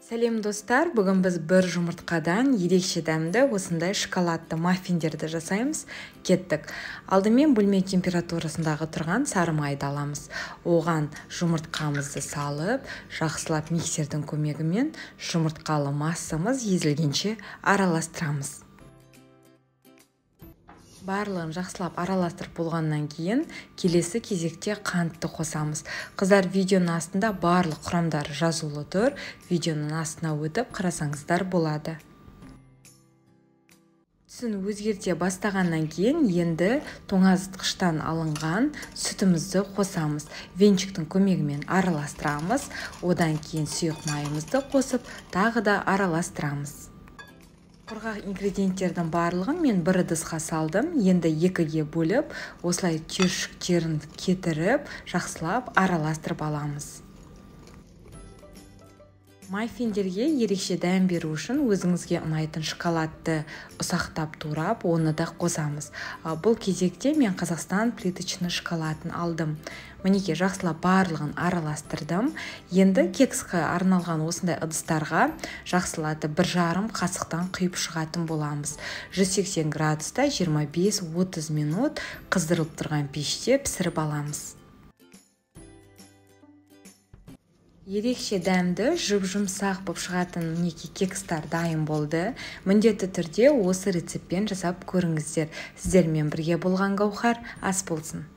Сәлем достар, бүгін біз бір жұмыртқадан ерекше дәмді осындай шоколадты маффиндерді жасаймыз. Кеттік. Алдымен бөлме температурасындағы тұрған сары майды аламыз. Оған жұмыртқамызды салып, жақсылап миксердің көмегімен жұмыртқалы массамыз езілгенше араластырамыз. Барлығын жақсылап араластырып болғаннан кейін келесі кезекте қантты қосамыз. Қыздар, видеоның астында барлық құрамдар жазулы тұр. Видеоның астына өтіп қарасаңыздар болады. Түсін өзгерте бастағаннан кейін енді тоңазытқыштан алынған сүтімізді қосамыз. Венчиктің көмегімен араластырамыз. Одан кейін сұйық майымызды қосып, тағы да араластырамыз. Құрғақ ингредиенттердің барлығын мен бір ыдысқа салдым. Енді екіге бөліп, осылай түйіршіктерін кетіріп, жақсылап араластырып аламыз. Маффиндерге ерекше дәм беру үшін өзіңізге ұнайтын шоколадты ұсақтап турап, оны да қосамыз. Бұл кезекте мен Қазақстан плиточный шоколадын алдым. Мінеке, жақсылап барлығын араластырдым. Енді кекске арналған осындай ыдыстарға жақсылатып 1,5 қасықтан құйып шығатын боламыз. 180 градуста 25-30 минут қыздырылып тұрған пеште пісіріп аламыз. Ерекше дәмді жұп-жұмсақ болып шығатын мінеки кекстар дайын болды. Міндетті түрде осы рецептпен жасап көріңіздер. Сіздермен бірге болған Гаухар ас болсын.